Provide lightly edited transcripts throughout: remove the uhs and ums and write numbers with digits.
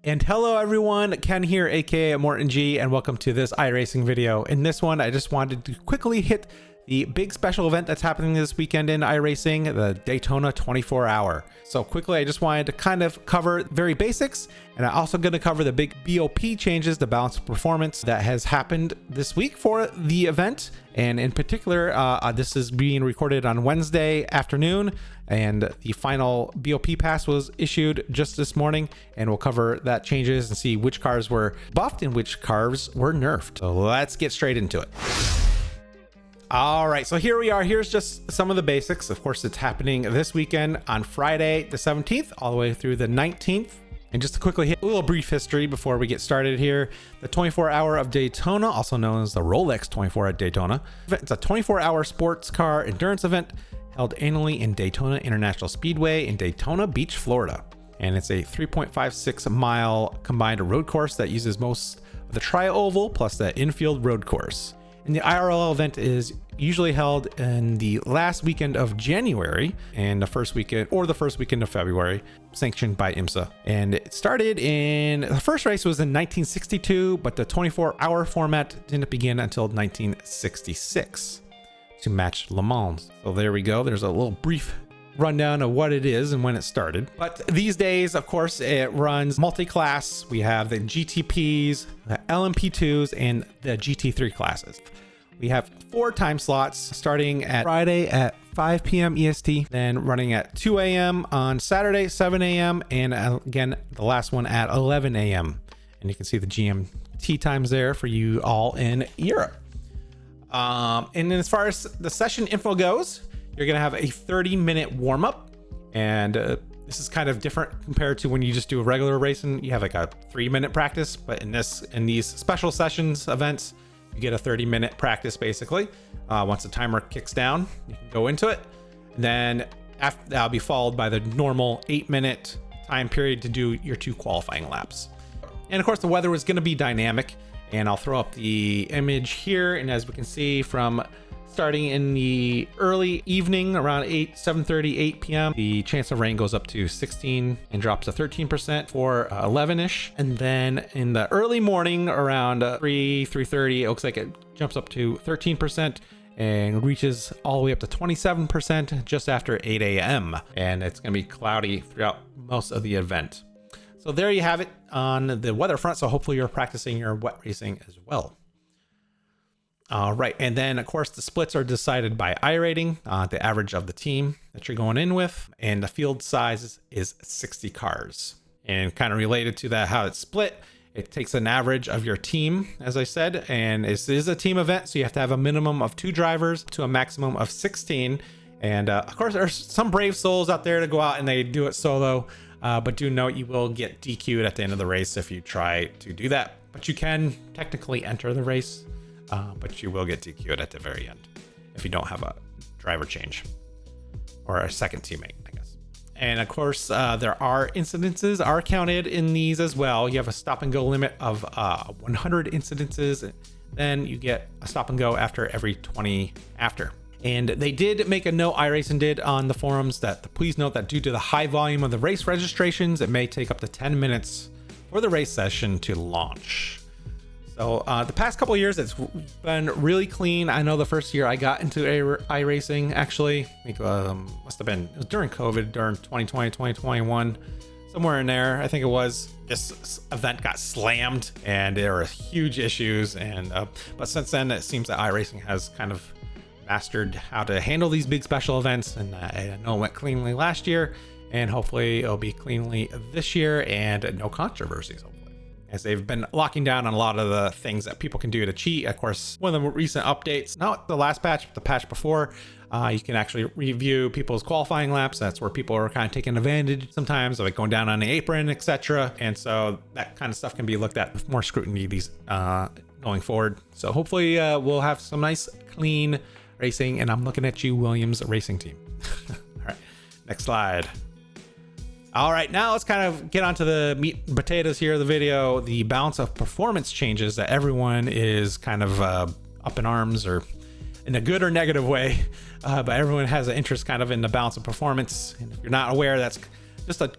And hello everyone, Ken here, aka ImmortanG, and welcome to this iRacing video. In this one, I just wanted to quickly hit the big special event that's happening this weekend in iRacing, the Daytona 24-hour. So quickly, I just wanted to kind of cover very basics, and I'm also going to cover the big BOP changes, the balance of performance that has happened this week for the event. And in particular, this is being recorded on Wednesday afternoon, and the final BOP pass was issued just this morning, and we'll cover that changes and see which cars were buffed and which cars were nerfed. So let's get straight into it. All right, so here we are. Here's just some of the basics. Of course, it's happening this weekend on Friday the 17th all the way through the 19th. And just to quickly hit a little brief history before we get started here, the 24-hour of Daytona, also known as the Rolex 24 at Daytona. It's a 24-hour sports car endurance event held annually in Daytona International Speedway in Daytona Beach, Florida. And it's a 3.56 mile combined road course that uses most of the tri-oval plus the infield road course. And the IRL event is usually held in the last weekend of January and the first weekend of February, sanctioned by IMSA. And it started the first race was in 1962, but the 24-hour format didn't begin until 1966 to match Le Mans. So there we go. There's a little brief rundown of what it is and when it started. But these days, of course, it runs multi-class. We have the GTPs, the LMP2s, and the GT3 classes. We have 4 time slots starting at Friday at 5 p.m. EST, then running at 2 a.m. on Saturday, 7 a.m., and again, the last one at 11 a.m. And you can see the GMT times there for you all in Europe. And then as far as the session info goes, you're going to have a 30-minute warm-up, and this is kind of different compared to when you just do a regular racing. You have like a 3-minute practice, but in these special sessions events, you get a 30-minute practice basically. Once the timer kicks down, you can go into it. And then that'll be followed by the normal 8-minute time period to do your 2 qualifying laps. And of course, the weather was going to be dynamic, and I'll throw up the image here. And as we can see, from starting in the early evening around 7:30, 8 p.m., the chance of rain goes up to 16 and drops to 13% for 11ish. And then in the early morning around 3:30, it looks like it jumps up to 13% and reaches all the way up to 27% just after 8 a.m. And it's going to be cloudy throughout most of the event. So there you have it on the weather front. So hopefully you're practicing your wet racing as well. All right, and then of course the splits are decided by iRating, the average of the team that you're going in with, and the field size is 60 cars. And kind of related to that, how it's split, it takes an average of your team, as I said, and this is a team event, so you have to have a minimum of 2 drivers to a maximum of 16. And of course, there's some brave souls out there to go out and they do it solo, but do note you will get DQ'd at the end of the race if you try to do that. But you can technically enter the race. But you will get DQ'd at the very end if you don't have a driver change or a second teammate, I guess. And of course, there are incidences are counted in these as well. You have a stop and go limit of 100 incidences. Then you get a stop and go after every 20 after. And they did make a note, iRacing did on the forums, that please note that due to the high volume of the race registrations, it may take up to 10 minutes for the race session to launch. So the past couple of years, it's been really clean. I know the first year I got into iRacing, actually, I think must have been, it was during COVID, during 2020, 2021, somewhere in there. I think it was, this event got slammed and there were huge issues. And but since then, it seems that iRacing has kind of mastered how to handle these big special events. And I know it went cleanly last year, and hopefully it'll be cleanly this year and no controversies, as they've been locking down on a lot of the things that people can do to cheat. Of course, one of the recent updates, not the last patch, but the patch before, you can actually review people's qualifying laps. That's where people are kind of taking advantage sometimes, like going down on the apron, etc. And so that kind of stuff can be looked at with more scrutiny these going forward. So hopefully we'll have some nice, clean racing. And I'm looking at you, Williams Racing Team. All right, next slide. All right, now let's kind of get onto the meat and potatoes here of the video, the balance of performance changes that everyone is kind of up in arms, or in a good or negative way, but everyone has an interest kind of in the balance of performance. And if you're not aware, that's just a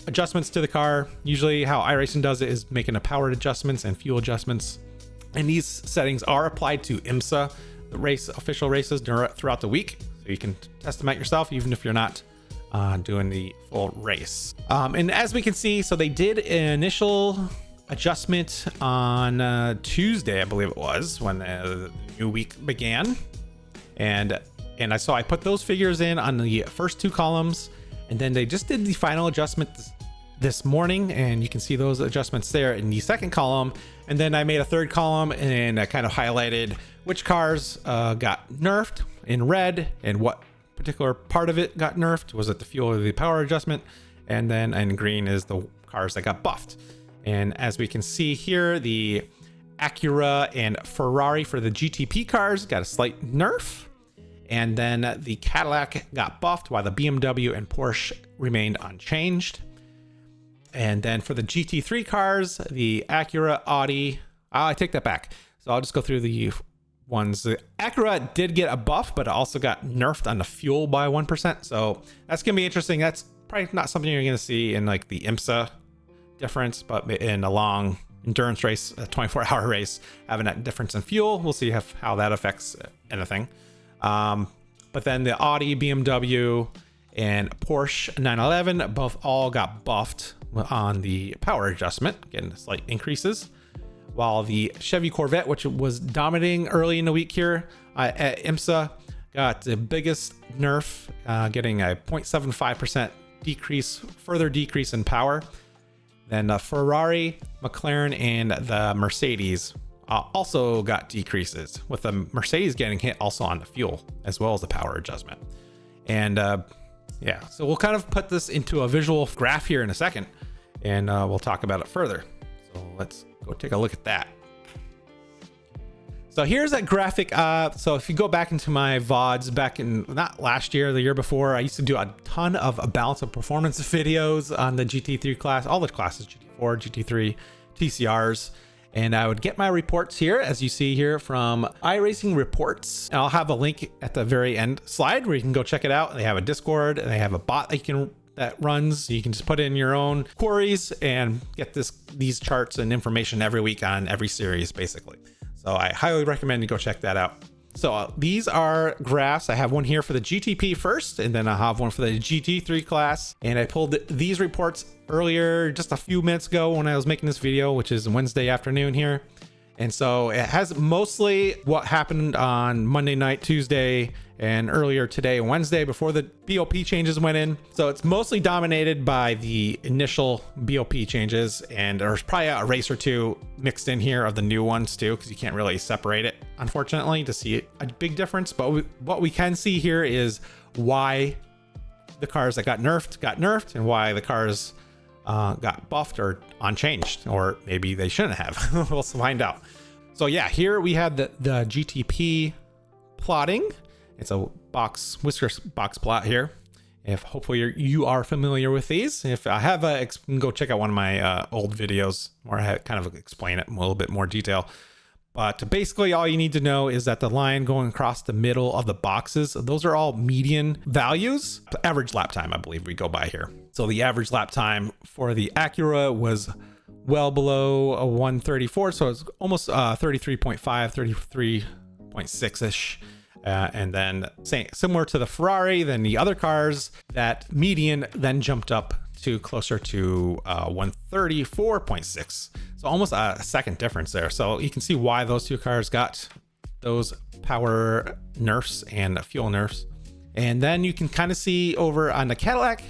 adjustments to the car. Usually how iRacing does it is making a power adjustments and fuel adjustments. And these settings are applied to IMSA, the official races throughout the week. So you can test them out yourself, even if you're not doing the full race. And as we can see, so they did an initial adjustment on Tuesday, I believe it was, when the new week began. And I put those figures in on the first two columns, and then they just did the final adjustment this morning, and you can see those adjustments there in the second column. And then I made a third column, and I kind of highlighted which cars got nerfed in red and what particular part of it got nerfed. Was it the fuel or the power adjustment? And then in green is the cars that got buffed. And as we can see here, the Acura and Ferrari for the GTP cars got a slight nerf. And then the Cadillac got buffed while the BMW and Porsche remained unchanged. And then for the GT3 cars, the Acura, Audi, I take that back. So I'll just go through the ones. The Acura did get a buff, but it also got nerfed on the fuel by 1%. So that's going to be interesting. That's probably not something you're going to see in like the IMSA difference, but in a long endurance race, a 24-hour race, having that difference in fuel, we'll see how that affects anything. But then the Audi, BMW, and Porsche 911 both all got buffed on the power adjustment, getting slight increases, while the Chevy Corvette, which was dominating early in the week here at IMSA, got the biggest nerf, getting a 0.75% decrease, further decrease in power. Then the Ferrari, McLaren, and the Mercedes also got decreases, with the Mercedes getting hit also on the fuel as well as the power adjustment. And yeah, so we'll kind of put this into a visual graph here in a second, and we'll talk about it further. So let's go take a look at that. So here's that graphic. So if you go back into my VODs back in, not last year, the year before, I used to do a ton of balance of performance videos on the GT3 class, all the classes, GT4, GT3, TCRs. And I would get my reports here, as you see here, from iRacing Reports. And I'll have a link at the very end slide where you can go check it out. They have a Discord, and they have a bot that runs. You can just put in your own queries and get these charts and information every week on every series, basically. So I highly recommend you go check that out. So these are graphs. I have one here for the GTP first, and then I have one for the GT3 class. And I pulled these reports earlier, just a few minutes ago when I was making this video, which is Wednesday afternoon here. And so it has mostly what happened on Monday night, Tuesday, and earlier today, Wednesday, before the BOP changes went in. So it's mostly dominated by the initial BOP changes, and there's probably a race or two mixed in here of the new ones too, because you can't really separate it, unfortunately, to see a big difference. But what we can see here is why the cars that got nerfed, and why the cars got buffed or unchanged, or maybe they shouldn't have. We'll find out. So yeah, here we have the GTP plotting. It's a whisker box plot here. If hopefully you are familiar with these. If I have you can go check out one of my old videos where I kind of explain it in a little bit more detail. But basically all you need to know is that the line going across the middle of the boxes, those are all median values. The average lap time, I believe we go by here. So the average lap time for the Acura was well below a 134. So it's almost 33.5, 33.6-ish. And then similar to the Ferrari, then the other cars, that median then jumped up to closer to 134.6. So almost a second difference there. So you can see why those two cars got those power nerfs and fuel nerfs. And then you can kind of see over on the Cadillac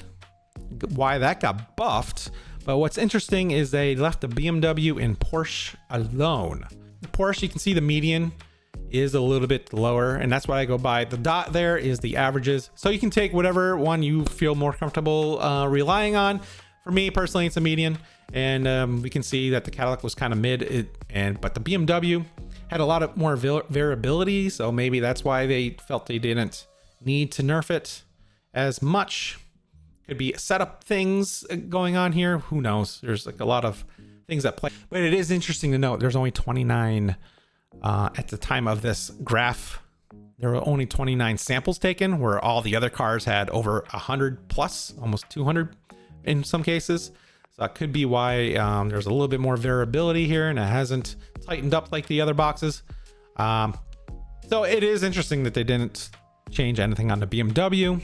why that got buffed. But what's interesting is they left the BMW and Porsche alone. The Porsche, you can see the median is a little bit lower, and that's what I go by. The dot there is the averages, so you can take whatever one you feel more comfortable relying on. For me personally, it's a median, and we can see that the Cadillac was kind of mid, but the BMW had a lot of more variability, so maybe that's why they felt they didn't need to nerf it as much. Could be setup things going on here, who knows. There's like a lot of things at play, but it is interesting to note there's only 29 at the time of this graph. There were only 29 samples taken, where all the other cars had over 100 plus, almost 200 in some cases. So that could be why there's a little bit more variability here and it hasn't tightened up like the other boxes. So it is interesting that they didn't change anything on the BMW,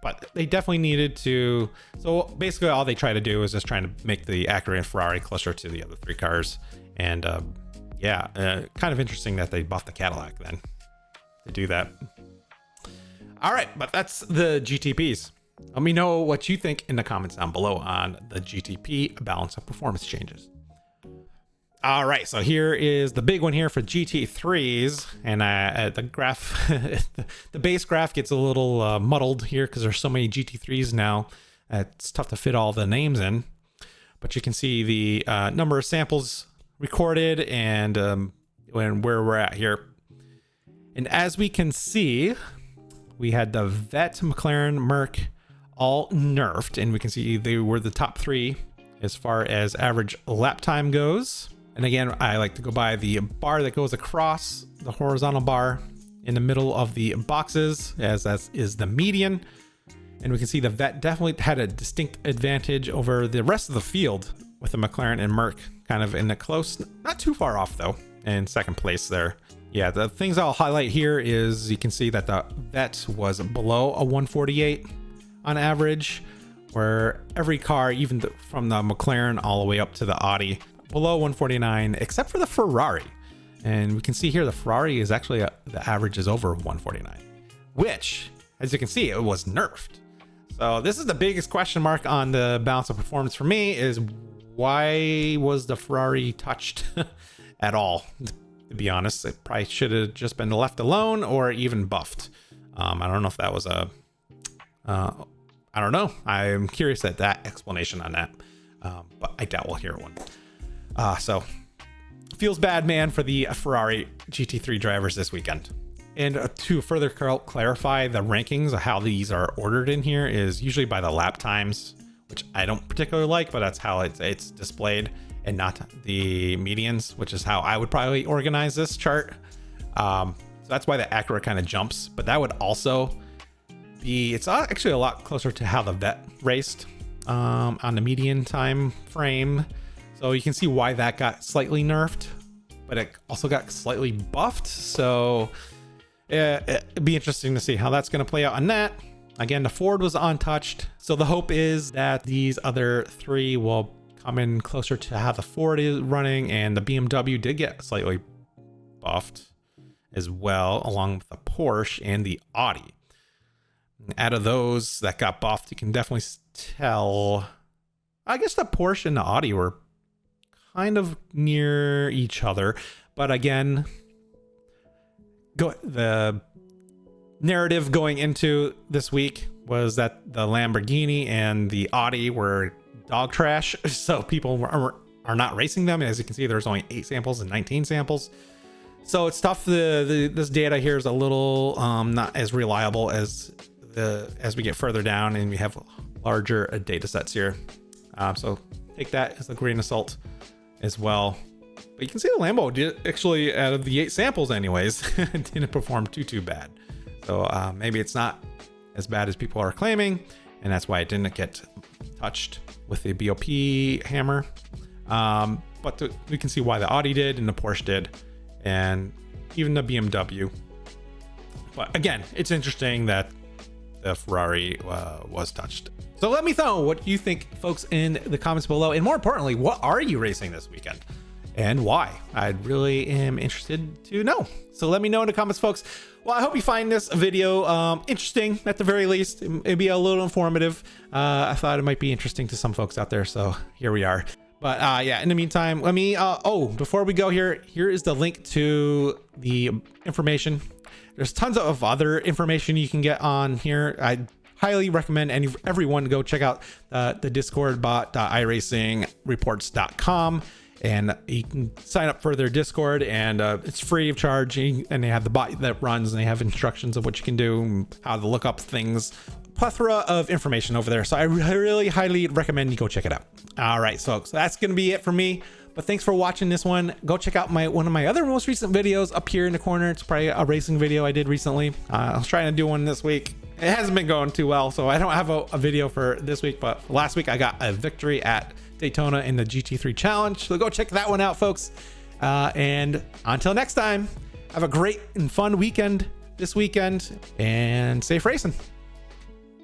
but they definitely needed to. So basically all they try to do is just trying to make the Acura and Ferrari closer to the other three cars. And kind of interesting that they buffed the Cadillac then to do that. All right, but that's the GTPs. Let me know what you think in the comments down below on the GTP balance of performance changes. All right, so here is the big one here for GT3s, and the graph, the base graph gets a little muddled here because there's so many GT3s now. It's tough to fit all the names in, but you can see the number of samples recorded and where we're at here. And as we can see, we had the Vet, McLaren, Merc all nerfed, and we can see they were the top three as far as average lap time goes. And again, I like to go by the bar that goes across the horizontal bar in the middle of the boxes, as that is the median. And we can see the Vet definitely had a distinct advantage over the rest of the field, with the McLaren and Merc kind of in the close, not too far off though, in second place there. Yeah, the things I'll highlight here is you can see that the Vet was below a 148 on average, where every car, even from the McLaren all the way up to the Audi, below 149, except for the Ferrari. And we can see here the Ferrari is actually the average is over 149, which, as you can see, it was nerfed. So this is the biggest question mark on the balance of performance for me, is why was the Ferrari touched at all? To be honest, it probably should have just been left alone or even buffed. I don't know if that was a I don't know. I'm curious at that explanation on that, but I doubt we'll hear one. So feels bad, man, for the Ferrari GT3 drivers this weekend. And to further clarify the rankings of how these are ordered in here is usually by the lap times, which I don't particularly like, but that's how it's displayed, and not the medians, which is how I would probably organize this chart. So that's why the Acura kind of jumps, but that would also be, it's actually a lot closer to how the Vet raced on the median time frame. So you can see why that got slightly nerfed, but it also got slightly buffed. So it'd be interesting to see how that's going to play out on that. Again, the Ford was untouched. So the hope is that these other three will come in closer to how the Ford is running, and the BMW did get slightly buffed as well, along with the Porsche and the Audi. Out of those that got buffed, you can definitely tell, I guess the Porsche and the Audi were kind of near each other, but again, the narrative going into this week was that the Lamborghini and the Audi were dog trash, so people are not racing them. As you can see, there's only 8 samples and 19 samples, so it's tough. This data here is a little not as reliable as we get further down and we have larger data sets here. So take that as a grain of salt as well. But you can see the Lambo did actually, out of the 8 samples anyways, didn't perform too bad. So maybe it's not as bad as people are claiming, and that's why it didn't get touched with the BOP hammer. But we can see why the Audi did and the Porsche did, and even the BMW. But again, it's interesting that the Ferrari was touched. So let me know what you think, folks, in the comments below. And more importantly, what are you racing this weekend and why? I really am interested to know. So let me know in the comments, folks. Well, I hope you find this video interesting at the very least. It'd be a little informative. I thought it might be interesting to some folks out there. So here we are. But yeah, in the meantime, let me, before we go here is the link to the information. There's tons of other information you can get on here. I highly recommend everyone go check out the Discord bot.iRacingReports.com, and you can sign up for their Discord, and it's free of charge. And they have the bot that runs, and they have instructions of what you can do, how to look up things, plethora of information over there. So I really highly recommend you go check it out. All right, so that's gonna be it for me. But thanks for watching this one. Go check out one of my other most recent videos up here in the corner. It's probably a racing video I did recently. I was trying to do one this week. It hasn't been going too well, so I don't have a video for this week, but last week I got a victory at Daytona in the GT3 Challenge. So go check that one out, folks. And until next time, have a great and fun weekend this weekend, and safe racing.